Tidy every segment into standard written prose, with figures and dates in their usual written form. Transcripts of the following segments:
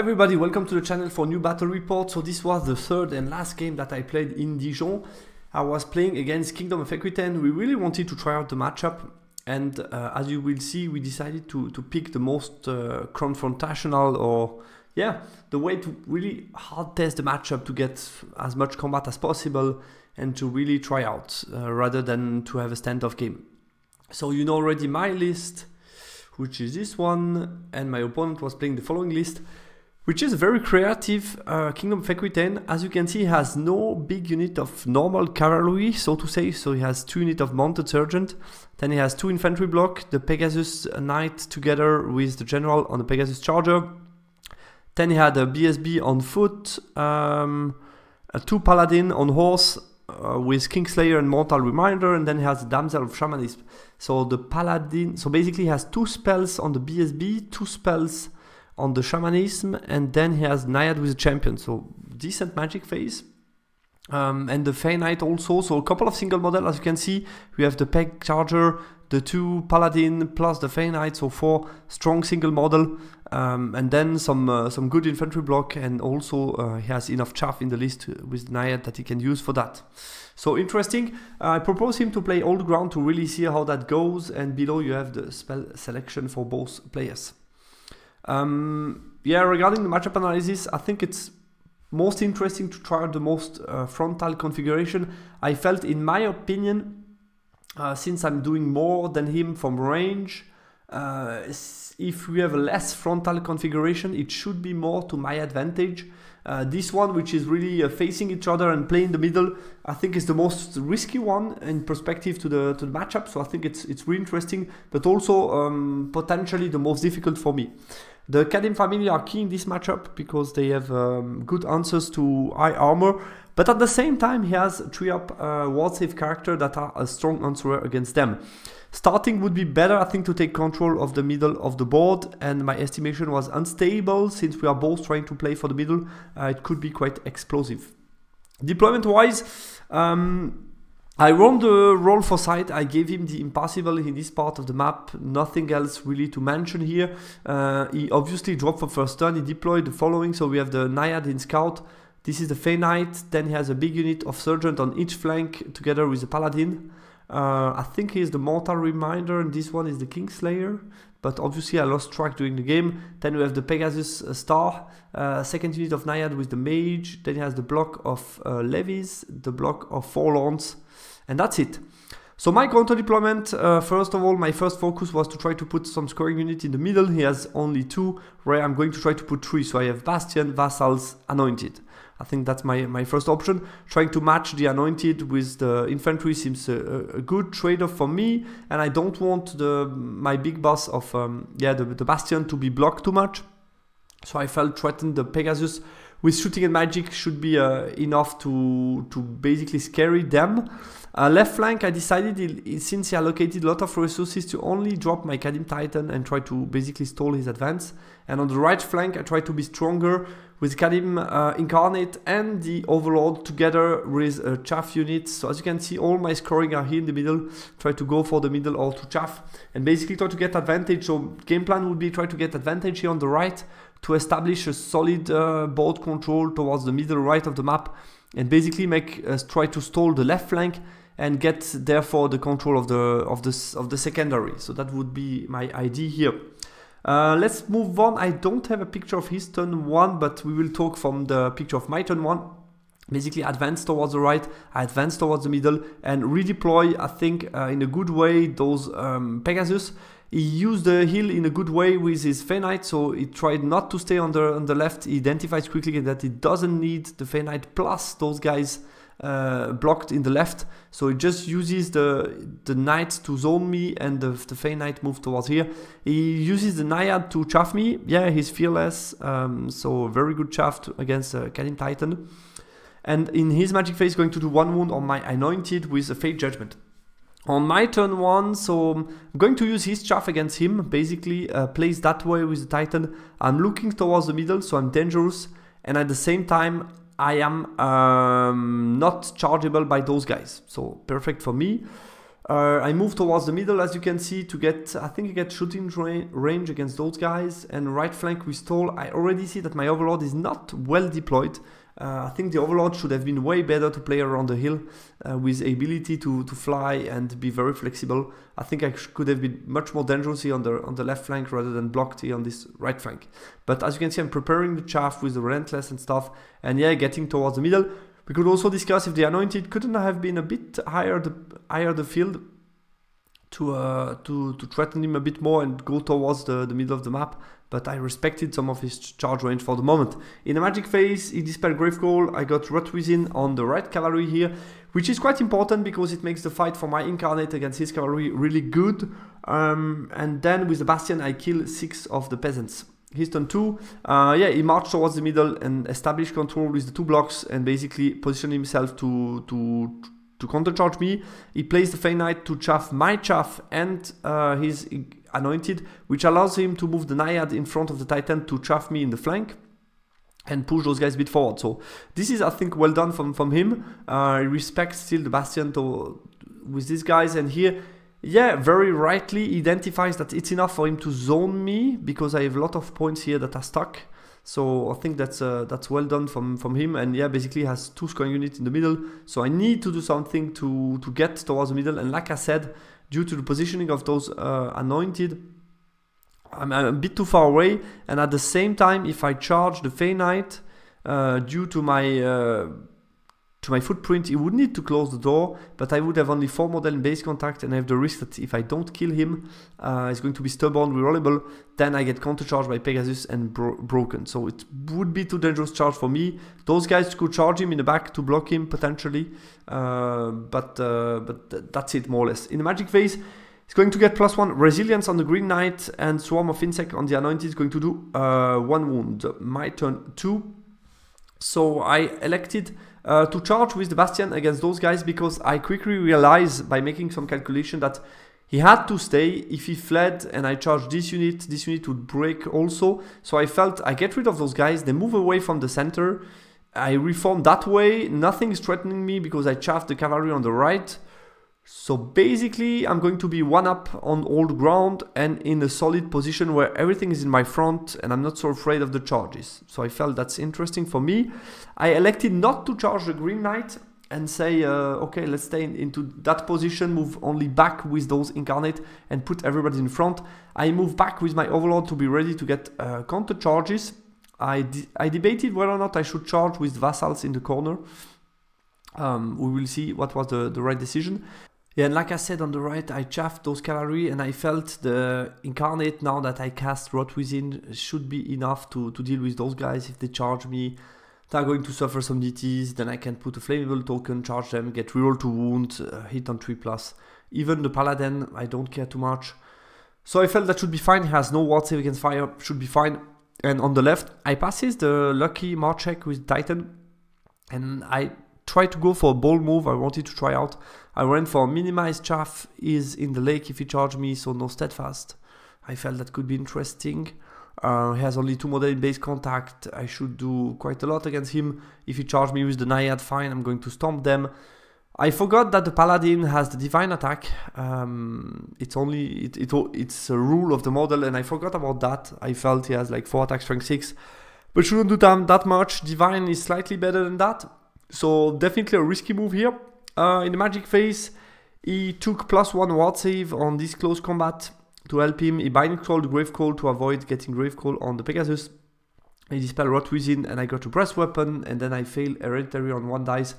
everybody, welcome to the channel for new battle report. So this was the third and last game that I played in Dijon. I was playing against Kingdom of Equitaine. We really wanted to try out the matchup, and as you will see, we decided to pick the most confrontational, or the way to really hard test the matchup to get as much combat as possible and to really try out rather than to have a standoff game. So you know already my list, which is this one, and my opponent was playing the following list, which is a very creative Kingdom of Equitaine. As you can see, he has no big unit of normal cavalry, so to say, so he has 2 units of mounted sergeant, then he has 2 infantry block, the Pegasus Knight together with the general on the Pegasus Charger, then he had a BSB on foot, 2 Paladin on horse, with Kingslayer and Mortal Reminder, and then he has the Damsel of Shamanism. So the Paladin, so basically he has 2 spells on the BSB, 2 spells on the Shamanism, and then he has Naiad with the Champion, so decent magic phase. And the Fey Knight also, so a couple of single model. As you can see, we have the Peg Charger, the 2 Paladin plus the Fey Knight, so 4 strong single model, and then some good infantry block, and also he has enough chaff in the list with Naiad that he can use for that. So interesting. I propose him to play Old Ground to really see how that goes, and below you have the spell selection for both players. Regarding the matchup analysis, I think it's most interesting to try out the most frontal configuration. I felt, in my opinion, since I'm doing more than him from range, if we have a less frontal configuration, it should be more to my advantage. This one, which is really facing each other and playing the middle, I think is the most risky one in perspective to the matchup. So I think it's really interesting, but also potentially the most difficult for me. The Kadim family are key in this matchup because they have good answers to high armor, but at the same time he has 3-up ward save character that are a strong answer against them. Starting would be better, I think, to take control of the middle of the board, and my estimation was unstable since we are both trying to play for the middle. It could be quite explosive. Deployment wise, I won the roll for sight. I gave him the impossible in this part of the map. Nothing else really to mention here. He obviously dropped for first turn. He deployed the following. So we have the Naiad in scout. This is the Fey Knight. Then he has a big unit of sergeant on each flank together with the Paladin. I think he is the Mortal Reminder, and this one is the Kingslayer, but obviously I lost track during the game. Then we have the Pegasus Star, second unit of Naiad with the Mage. Then he has the block of Levies, the block of Forlorns, and that's it. So my counter deployment, first of all, my first focus was to try to put some scoring unit in the middle. He has only 2, where I'm going to try to put 3. So I have Bastion, Vassals, Anointed. I think that's my first option. Trying to match the Anointed with the infantry seems a good trade-off for me, and I don't want my big boss of the Bastion to be blocked too much. So I felt threatened the Pegasus with shooting and magic should be enough to basically scare them. Left flank, I decided, since he allocated a lot of resources, to only drop my Kadim Titan and try to basically stall his advance. And on the right flank, I tried to be stronger with Kadim Incarnate and the Overlord together with Chaff units. So as you can see, all my scoring are here in the middle. Try to go for the middle or to Chaff and basically try to get advantage. So game plan would be try to get advantage here on the right to establish a solid board control towards the middle right of the map, and basically try to stall the left flank and get therefore the control of the secondary. So that would be my idea here. Let's move on. I don't have a picture of his turn 1, but we will talk from the picture of my turn 1. Basically advance towards the right, I advance towards the middle, and redeploy, I think, in a good way those Pegasus. He used the heal in a good way with his Fey Knight, so he tried not to stay on the left. He identifies quickly that he doesn't need the Fey Knight plus those guys blocked in the left, so he just uses the Knight to zone me, and the Fey Knight moves towards here. He uses the Naiad to chaff me. Yeah, he's fearless, so very good chaff against Kadim Titan. And in his magic phase, going to do 1 wound on my Anointed with a Fate Judgment. On my turn 1, so I'm going to use his chaff against him, basically plays that way with the Titan. I'm looking towards the middle, so I'm dangerous, and at the same time I am not chargeable by those guys, so perfect for me. I move towards the middle, as you can see, to get, I think I get shooting range against those guys. And right flank with stall, I already see that my Overlord is not well deployed. I think the Overlord should have been way better to play around the hill with ability to fly and be very flexible. I think I could have been much more dangerous here on the left flank rather than blocked here on this right flank. But as you can see, I'm preparing the chaff with the Relentless and stuff, and yeah, getting towards the middle. We could also discuss if the Anointed couldn't have been a bit higher the field to threaten him a bit more and go towards the middle of the map. But I respected some of his charge range for the moment. In the magic phase, he dispelled Gravecall. I got Rot Within on the right cavalry here, which is quite important because it makes the fight for my Incarnate against his cavalry really good. And then with the Bastion, I kill 6 of the peasants. His turn 2, yeah, he marched towards the middle and established control with the 2 blocks and basically positioned himself to countercharge me. He plays the Fey Knight to chaff my chaff and his Anointed, which allows him to move the Naiad in front of the Titan to chaff me in the flank and push those guys a bit forward. So this is, I think, well done from him. He respects still the Bastion with these guys, and here, yeah, very rightly identifies that it's enough for him to zone me because I have a lot of points here that are stuck. So I think that's well done from him, and yeah, basically has 2 scoring units in the middle. So I need to do something to get towards the middle, and like I said, due to the positioning of those Anointed, I'm a bit too far away, and at the same time, if I charge the Fey Knight, due to my footprint, he would need to close the door, but I would have only 4 model in base contact, and I have the risk that if I don't kill him, he's going to be stubborn, rerollable, then I get countercharged by Pegasus and broken. So it would be too dangerous charge for me. Those guys could charge him in the back to block him potentially, but that's it more or less. In the magic phase, he's going to get +1 resilience on the Green Knight, and Swarm of Insect on the Anointed is going to do 1 wound. My turn 2. So I elected to charge with the Bastion against those guys because I quickly realized by making some calculation that he had to stay. If he fled and I charged this unit would break also. So I felt I get rid of those guys, they move away from the center, I reform that way, nothing is threatening me because I chaffed the cavalry on the right. So basically I'm going to be 1-up on old ground and in a solid position where everything is in my front and I'm not so afraid of the charges. So I felt that's interesting for me. I elected not to charge the Green Knight and say, okay, let's stay into that position, move only back with those Incarnate and put everybody in front. I move back with my Overlord to be ready to get counter charges. I debated whether or not I should charge with Vassals in the corner. We will see what was the right decision. Yeah, and like I said on the right, I chaffed those cavalry and I felt the Incarnate, now that I cast Rot Within, should be enough to deal with those guys. If they charge me, they're going to suffer some DTs, then I can put a flammable token, charge them, get reroll to wound, hit on 3+. Even the Paladin, I don't care too much. So I felt that should be fine. He has no ward save against fire, should be fine. And on the left, I passes the lucky March check with Titan, and I tried to go for a bold move. I wanted to try out. I ran for minimize chaff is in the lake if he charged me, so no steadfast. I felt that could be interesting. He has only 2 model in base contact. I should do quite a lot against him. If he charged me with the Naiad, fine, I'm going to stomp them. I forgot that the Paladin has the divine attack. It's a rule of the model, and I forgot about that. I felt he has like 4 attack, strength 6, but shouldn't do that much. Divine is slightly better than that, so definitely a risky move here. In the magic phase, he took +1 ward save on this close combat to help him. He binding called Gravecall to avoid getting Gravecall on the Pegasus. He dispelled Rot Within, and I got a breast weapon, and then I failed hereditary on 1 dice.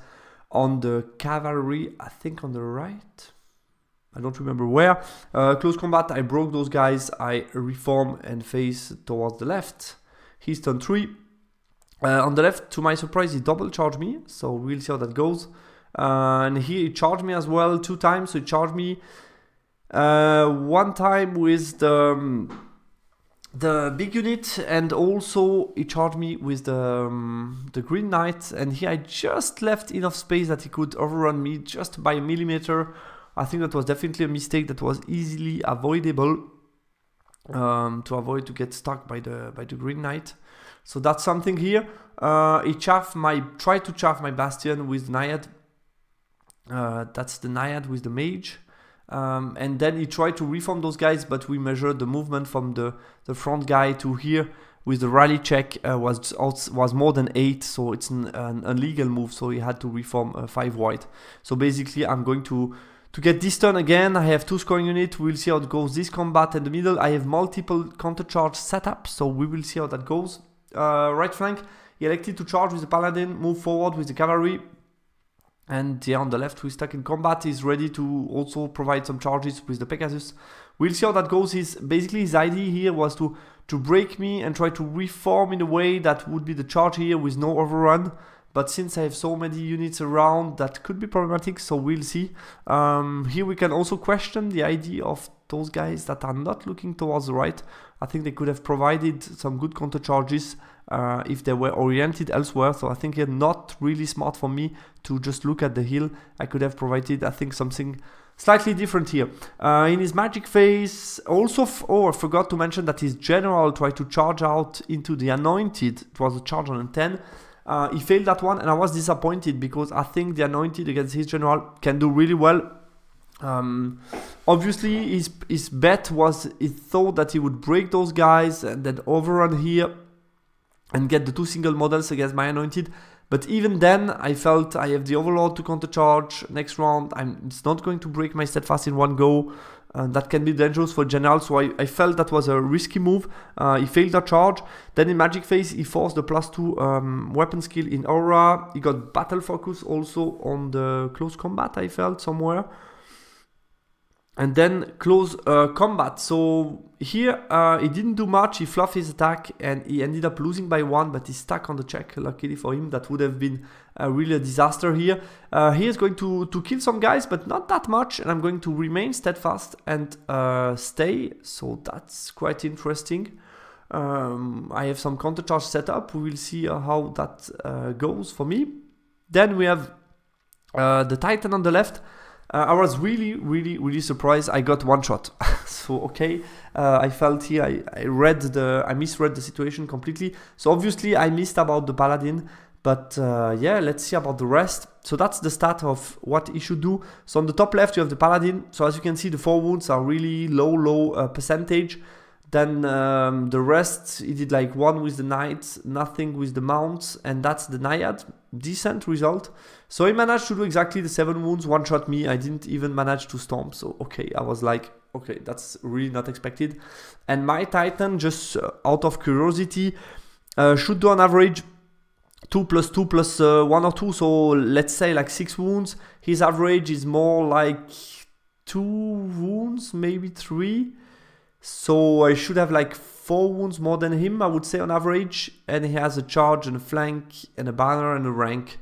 On the cavalry, I think on the right, I don't remember where. Close combat, I broke those guys, I reform and face towards the left. He's turn 3. On the left, to my surprise, he double charged me, so we'll see how that goes. And here he charged me as well 2 times, so he charged me 1 time with the big unit, and also he charged me with the Green Knight, and here I just left enough space that he could overrun me just by a millimeter. I think that was definitely a mistake that was easily avoidable, to avoid to get stuck by the Green Knight. So that's something here. He tried to chaff my Bastion with Naiad. That's the Naiad with the Mage. And then he tried to reform those guys, but we measured the movement from the front guy to here with the rally check was more than 8, so it's an illegal move, so he had to reform 5 white. So basically I'm going to get this turn again. I have 2 scoring units. We'll see how it goes. This combat in the middle, I have multiple counter charge setup, so we will see how that goes. Right flank, he elected to charge with the paladin, move forward with the cavalry. And yeah, on the left, we're stuck in combat. He's ready to also provide some charges with the Pegasus. We'll see how that goes. Basically, his idea here was to break me and try to reform in a way that would be the charge here with no overrun. But since I have so many units around, that could be problematic, so we'll see. Here we can also question the idea of those guys that are not looking towards the right. I think they could have provided some good counter charges if they were oriented elsewhere. So I think it's not really smart for me to just look at the hill. I could have provided, I think, something slightly different here. In his magic phase, also, I forgot to mention that his general tried to charge out into the Anointed. It was a charge on a 10. He failed that one, and I was disappointed because I think the Anointed against his general can do really well. Obviously, his bet was he thought that he would break those guys and then overrun here and get the 2 single models against my Anointed. But even then, I felt I have the Overlord to countercharge next round. It's not going to break my Steadfast in one go. That can be dangerous for General, so I felt that was a risky move. He failed that charge. Then in Magic Phase, he forced the +2 weapon skill in Aura. He got Battle Focus also on the close combat, I felt, somewhere. And then close combat. So here he didn't do much. He fluffed his attack and he ended up losing by 1, but he's stuck on the check. Luckily for him, that would have been really a disaster here. He is going to kill some guys, but not that much. And I'm going to remain steadfast and stay. So that's quite interesting. I have some counter charge set up. We will see how that goes for me. Then we have the Titan on the left. I was really surprised. I got one shot. So okay, I felt here I misread the situation completely. So obviously I missed about the Paladin, but yeah, let's see about the rest. So that's the start of what he should do. So on the top left you have the Paladin. So as you can see, the 4 wounds are really low percentage. Then the rest, he did like 1 with the Knights, nothing with the Mounts, and that's the Naiad. Decent result. So he managed to do exactly the 7 wounds, one-shot me. I didn't even manage to stomp, so okay, I was like, okay, that's really not expected. And my Titan, just out of curiosity, should do on average 2 + 2 + 1 or 2, so let's say like 6 wounds. His average is more like 2 wounds, maybe 3. So I should have like 4 wounds more than him, I would say, on average. And he has a charge and a flank and a banner and a rank.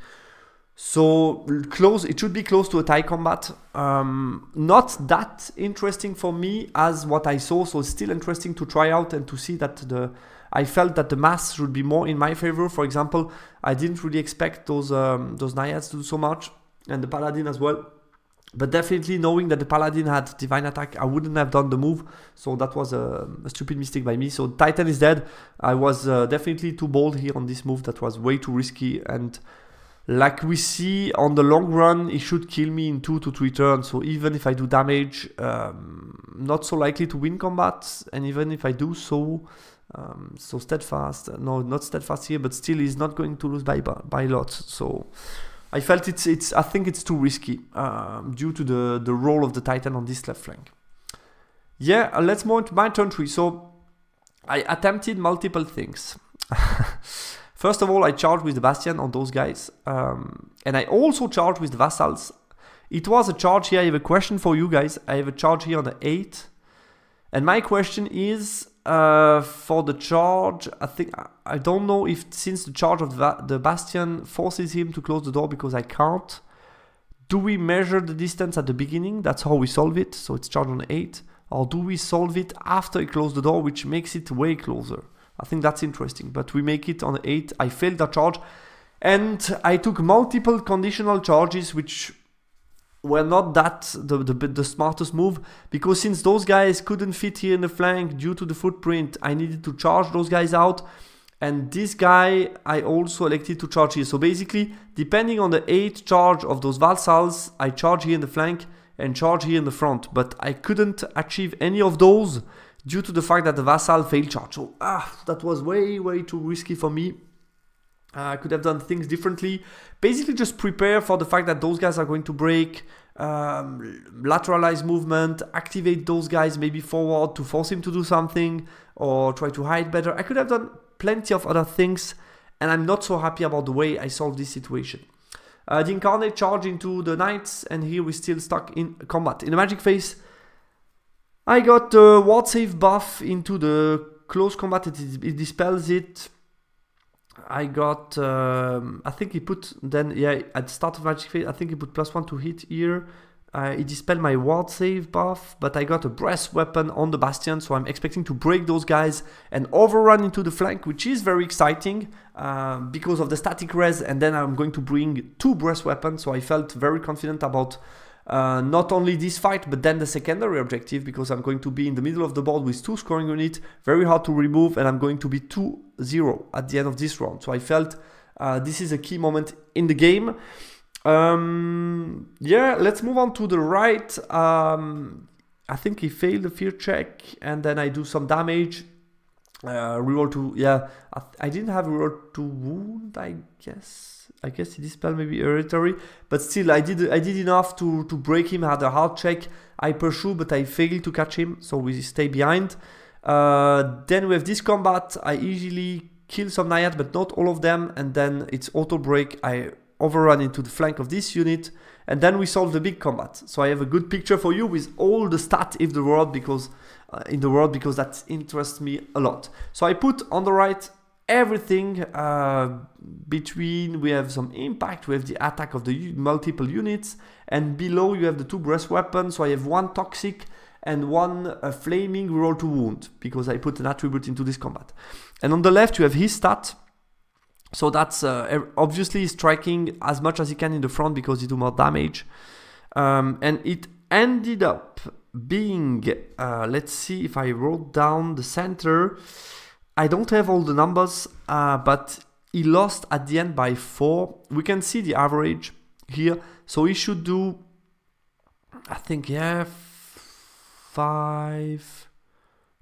So close, it should be close to a tie combat. Not that interesting for me as what I saw. So it's still interesting to try out and to see that I felt that the mass should be more in my favor. For example, I didn't really expect those Naiads to do so much, and the Paladin as well. But definitely knowing that the Paladin had Divine Attack, I wouldn't have done the move. So that was a stupid mistake by me. So Titan is dead. I was definitely too bold here on this move. That was way too risky. And like we see, on the long run, it should kill me in 2 to 3 turns. So even if I do damage, not so likely to win combat. And even if I do so, so steadfast. No, not steadfast here, but still he's not going to lose by lots. So I felt I think it's too risky due to the role of the Titan on this left flank. Yeah, let's move on to my turn 3. So I attempted multiple things. First of all, I charged with the Bastion on those guys. And I also charged with the Vassals. It was a charge here. I have a question for you guys. I have a charge here on the 8. And my question is, for the charge, I don't know if since the charge of the Bastion forces him to close the door because I can't. Do we measure the distance at the beginning? That's how we solve it. So it's charged on 8. Or do we solve it after he closed the door, which makes it way closer? I think that's interesting. But we make it on 8. I failed that charge. And I took multiple conditional charges, which were not that the smartest move, because since those guys couldn't fit here in the flank due to the footprint, I needed to charge those guys out. And this guy, I also elected to charge here. So basically, depending on the 8 charge of those Vassals, I charge here in the flank. and charge here in the front. But I couldn't achieve any of those due to the fact that the vassal failed charge. So that was way too risky for me. I could have done things differently. Basically just prepare for the fact that those guys are going to break, lateralize movement, activate those guys maybe forward to force him to do something, or try to hide better. I could have done plenty of other things, and I'm not so happy about the way I solved this situation. The Incarnate charge into the Knights, and here we're still stuck in combat. In the Magic Phase, I got the ward save buff into the close combat, it dispels it. I got, I think he put, then, yeah, at the start of Magic Phase, I think he put +1 to hit here. He dispelled my ward save buff, but I got a breast weapon on the Bastion, so I'm expecting to break those guys and overrun into the flank, which is very exciting because of the static res, and then I'm going to bring 2 breast weapons, so I felt very confident about not only this fight, but then the secondary objective, because I'm going to be in the middle of the board with 2 scoring units, very hard to remove, and I'm going to be 2-0 at the end of this round. So I felt this is a key moment in the game. Yeah, let's move on to the right. I think he failed the fear check, and then I do some damage. Reroll to, yeah, I didn't have reroll to wound, I guess he dispelled maybe hereditary, but still I did enough to break him. I had a hard check, I pursue, but I failed to catch him, so we stay behind. Then we have this combat. I easily kill some Naiad, but not all of them, and then it's auto break. I overrun into the flank of this unit, and then we solve the big combat. So I have a good picture for you with all the stats in the world, because that interests me a lot. So I put on the right everything between, we have some impact, we have the attack of the multiple units, and below you have the 2 breast weapons. So I have 1 toxic and 1 flaming reroll to wound, because I put an attribute into this combat. And on the left you have his stat. So that's obviously striking as much as he can in the front because he do more damage. And it ended up being, let's see if I wrote down the center. I don't have all the numbers, but he lost at the end by 4. We can see the average here. So he should do, I think, yeah, 5,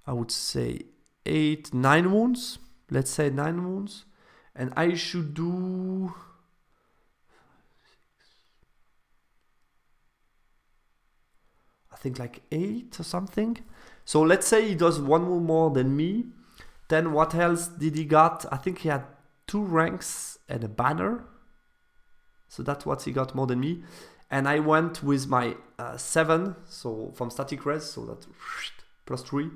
I would say 8, 9 wounds. Let's say 9 wounds. And I should do, I think like 8 or something. So let's say he does 1 wound more than me. Then what else did he got? I think he had 2 ranks and a banner. So that's what he got more than me. And I went with my 7, so from static res, so that's +3.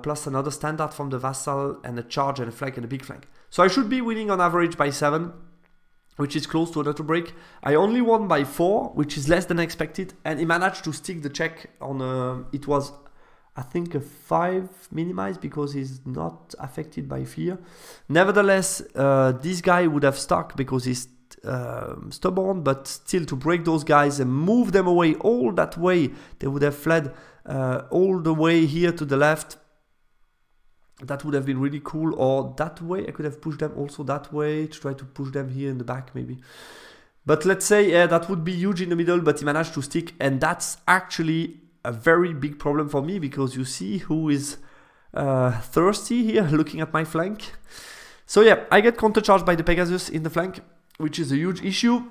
Plus another standard from the vassal, and a charge and a flank and a big flank. So I should be winning on average by 7, which is close to an auto break. I only won by 4, which is less than expected, and he managed to stick the check on, it was, I think, a 5 minimized because he's not affected by fear. Nevertheless, this guy would have stuck because he's stubborn, but still to break those guys and move them away all that way, they would have fled all the way here to the left. That would have been really cool. Or that way, I could have pushed them also that way to try to push them here in the back maybe. But let's say, yeah, that would be huge in the middle, but he managed to stick, and that's actually a very big problem for me, because you see who is thirsty here looking at my flank. So yeah, I get countercharged by the Pegasus in the flank, which is a huge issue.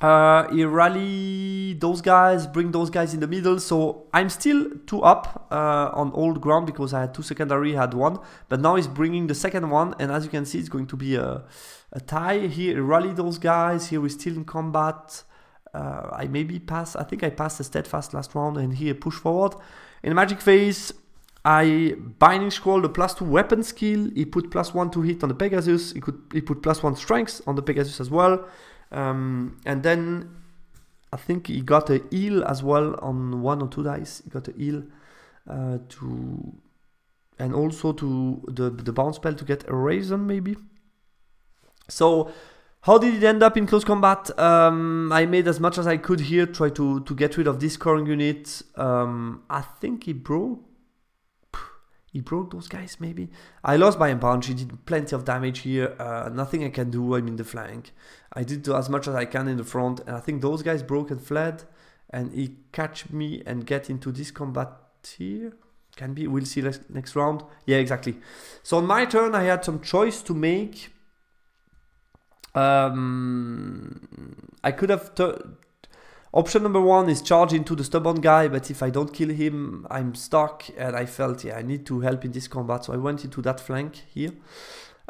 He rally those guys, bring those guys in the middle, so I'm still 2 up on old ground because I had 2 secondary, had 1, but now he's bringing the second one, and as you can see, it's going to be a tie here. He rally those guys. Here we're still in combat. I maybe pass, I think I passed the steadfast last round, and here push forward. In the Magic Phase, I Binding Scroll the +2 weapon skill. He put +1 to hit on the Pegasus. He put +1 strength on the Pegasus as well. And then I think he got a heal as well on 1 or 2 dice. He got a heal and also to the bounce spell to get a Raisin maybe. So how did it end up in close combat? I made as much as I could here, try to get rid of this scoring unit. I think he broke those guys maybe. I lost by a bunch. He did plenty of damage here. Nothing I can do. I'm in the flank. I did as much as I can in the front, and I think those guys broke and fled. and he catch me and get into this combat here. Can be, we'll see next round. Yeah, exactly. So on my turn, I had some choice to make. I could have... Option number one is charge into the stubborn guy, but if I don't kill him, I'm stuck, and I felt, yeah, I need to help in this combat, so I went into that flank here.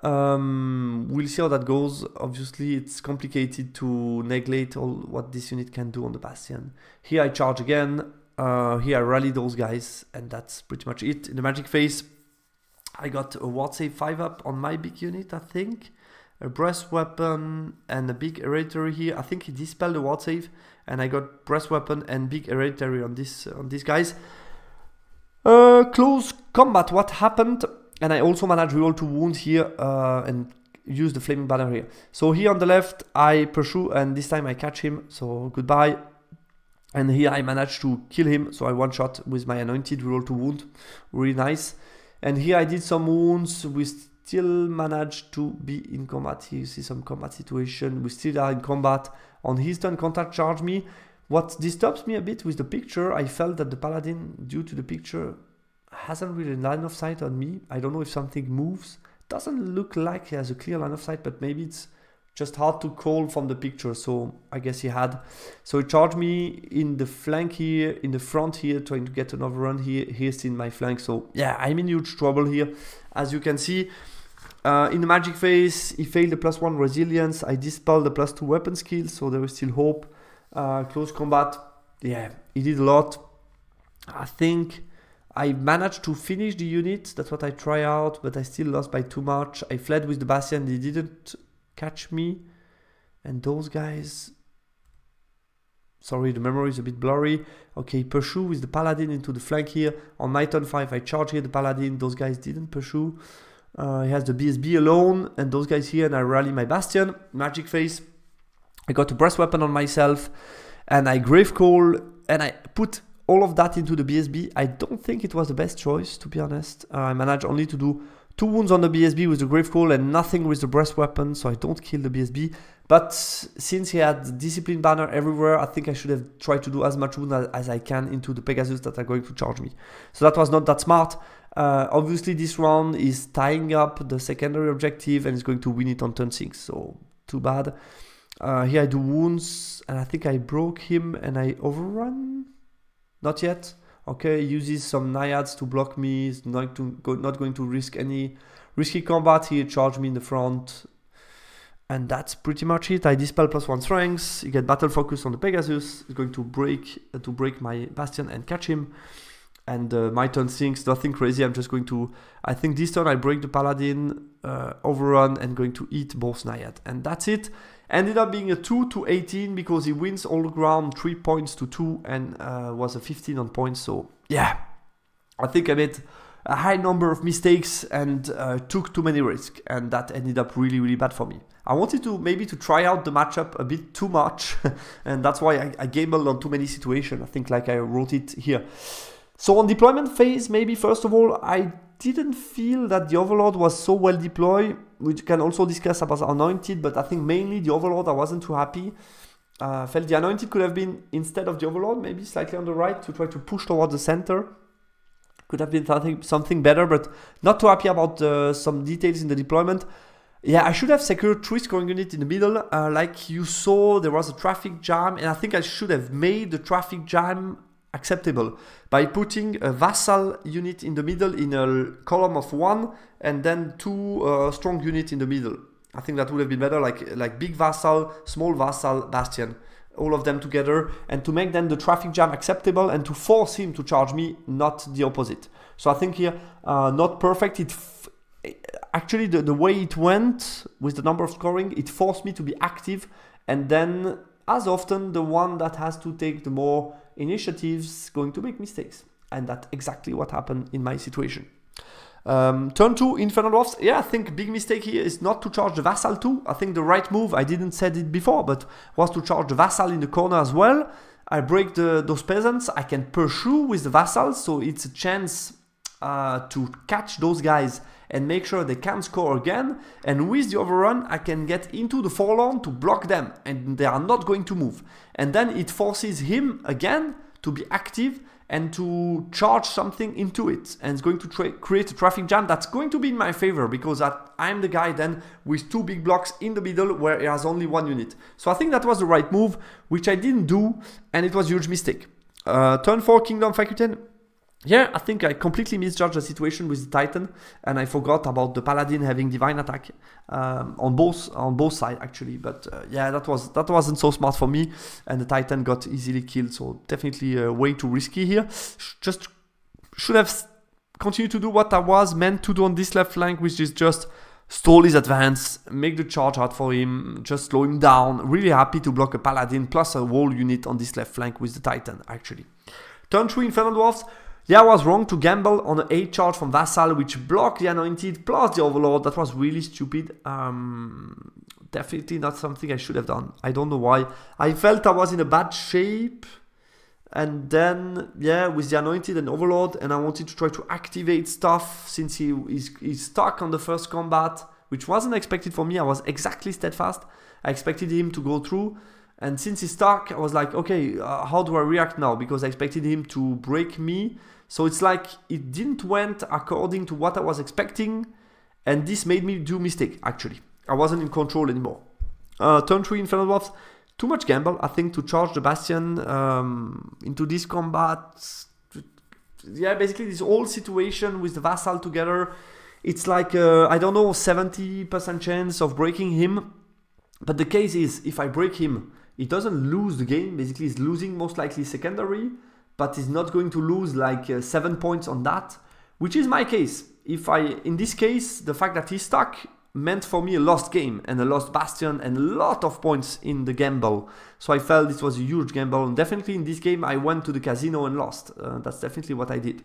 We'll see how that goes. Obviously, it's complicated to neglect all what this unit can do on the Bastion. Here I charge again, here I rally those guys, and that's pretty much it. In the magic phase, I got a ward save 5-up on my big unit, I think. A breast weapon and a big hereditary here. I think he dispelled the ward save, and I got breast weapon and big hereditary on these guys. Close combat, what happened? And I also managed to roll 2 wounds here and use the flaming banner here. So here on the left, I pursue, and this time I catch him, so goodbye. And here I managed to kill him, so I one-shot with my anointed, roll 2 wounds, really nice. And here I did some wounds, we still managed to be in combat. Here you see some combat situation, we still are in combat. On his turn, contact charge me. What disturbs me a bit with the picture, I felt that the paladin, due to the picture, hasn't really line of sight on me. I don't know if something moves. Doesn't look like he has a clear line of sight, but maybe it's just hard to call from the picture, so I guess he had. So he charged me in the flank here, in the front here, trying to get an overrun here. He's in my flank, so yeah, I'm in huge trouble here. As you can see, in the magic phase, he failed the +1 resilience. I dispelled the +2 weapon skill, so there is still hope. Close combat, yeah, he did a lot. I think I managed to finish the unit, that's what I try out, but I still lost by too much. I fled with the Bastion, they didn't catch me. And those guys... Sorry, the memory is a bit blurry. Okay, pursue with the Paladin into the flank here. On my turn 5, I charge here the Paladin, those guys didn't pursue. He has the BSB alone, and those guys here, and I rally my Bastion. Magic phase. I got a breast weapon on myself, and I grave call, and I put all of that into the BSB. I don't think it was the best choice, to be honest. I managed only to do 2 wounds on the BSB with the grave call and nothing with the breast weapon, so I don't kill the BSB. But since he had discipline banner everywhere, I think I should have tried to do as much wound as I can into the Pegasus that are going to charge me. So that was not that smart. Obviously this round is tying up the secondary objective and is going to win it on turn 6, so too bad. Here I do wounds, and I think I broke him and I overrun. Not yet. Okay, he uses some naiads to block me. He's not going to risk any risky combat. He charged me in the front. And that's pretty much it. I dispel +1 strengths. You get battle focus on the Pegasus. It's going to break my Bastion and catch him. And my turn sinks, nothing crazy. I'm just going to... I think this turn I break the Paladin, overrun, and going to eat both naiad. And that's it. Ended up being a 2-18 because he wins all the ground 3 points to 2 and was a 15 on points. So yeah, I think I made a high number of mistakes and took too many risks, and that ended up really, really bad for me. I wanted to maybe to try out the matchup a bit too much, and that's why I gambled on too many situations. I think like I wrote it here. So on deployment phase, maybe first of all, I didn't feel that the Overlord was so well deployed. We can also discuss about Anointed, but I think mainly the Overlord I wasn't too happy. Felt the Anointed could have been instead of the Overlord, maybe slightly on the right to try to push towards the center. Could have been something better, but not too happy about some details in the deployment. Yeah, I should have secured 3 scoring units in the middle. Like you saw, there was a traffic jam, and I think I should have made the traffic jam acceptable by putting a vassal unit in the middle in a column of 1 and then 2 strong units in the middle. I think that would have been better, like big vassal, small vassal, Bastion, all of them together, and to make then the traffic jam acceptable and to force him to charge me, not the opposite. So I think here, not perfect. Actually, the way it went with the number of scoring, it forced me to be active, and then as often the one that has to take the more initiatives going to make mistakes, and that's exactly what happened in my situation. Turn 2, Infernal Dwarves. Yeah, I think big mistake here is not to charge the vassal too. I think the right move, I didn't said it before, but was to charge the vassal in the corner as well. I break those peasants. I can pursue with the vassals, so it's a chance to catch those guys and make sure they can't score again, and with the overrun I can get into the forlorn to block them and they are not going to move, and then it forces him again to be active and to charge something into it, and it's going to create a traffic jam that's going to be in my favor, because I'm the guy then with 2 big blocks in the middle where he has only 1 unit. So I think that was the right move, which I didn't do, and it was a huge mistake. Turn 4 Kingdom of Equitaine. Yeah, I think I completely misjudged the situation with the Titan, and I forgot about the Paladin having divine attack on both sides actually. But yeah, that wasn't so smart for me, and the Titan got easily killed. So definitely way too risky here. Just should have continued to do what I was meant to do on this left flank, which is just stall his advance, make the charge hard for him, just slow him down. Really happy to block a Paladin plus a whole unit on this left flank with the Titan actually. Turn 3 Infernal Dwarves. Yeah, I was wrong to gamble on an 8 charge from Vassal, which blocked the Anointed plus the Overlord. That was really stupid. Definitely not something I should have done. I don't know why. I felt I was in a bad shape. And then, yeah, with the Anointed and Overlord, and I wanted to try to activate stuff since he's stuck on the first combat, which wasn't expected for me. I was exactly steadfast. I expected him to go through. And since he's stuck, I was like, okay, how do I react now? Because I expected him to break me. So it's like it didn't went according to what I was expecting, and this made me do mistake actually. I wasn't in control anymore. Turn 3 Infernal Dwarves, too much gamble I think to charge the Bastion into this combat. Yeah, basically this whole situation with the Vassal together, it's like I don't know, 70% chance of breaking him. But the case is, if I break him, he doesn't lose the game. Basically he's losing most likely secondary, but he's not going to lose like 7 points on that, which is my case. In this case, the fact that he's stuck meant for me a lost game and a lost Bastion and a lot of points in the gamble. So I felt this was a huge gamble, and definitely in this game I went to the casino and lost. That's definitely what I did.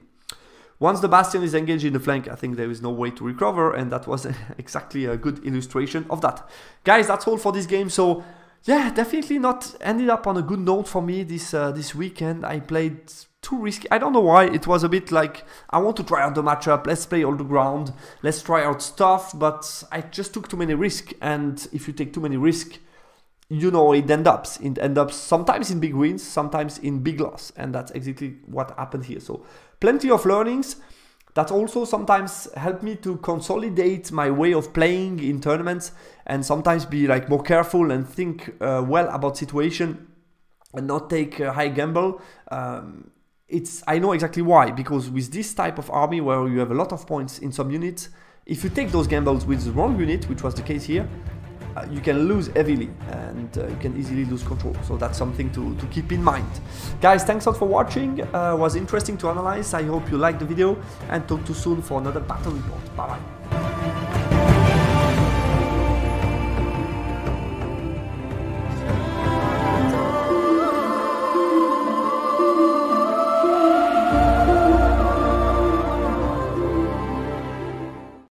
Once the Bastion is engaged in the flank, I think there is no way to recover, and that was exactly a good illustration of that. Guys, that's all for this game. So yeah, definitely not ended up on a good note for me this weekend. I played too risky. I don't know why. It was a bit like, I want to try out the matchup. Let's play all the ground. Let's try out stuff. But I just took too many risks. And if you take too many risks, you know, it ends up sometimes in big wins, sometimes in big loss. And that's exactly what happened here. So plenty of learnings. That also sometimes helped me to consolidate my way of playing in tournaments, and sometimes be like more careful and think well about situation and not take a high gamble. I know exactly why, because with this type of army where you have a lot of points in some units, if you take those gambles with the wrong unit, which was the case here, you can lose heavily, and you can easily lose control. So that's something to keep in mind. Guys, thanks a lot for watching. It was interesting to analyze. I hope you liked the video, and talk to you soon for another battle report. Bye bye.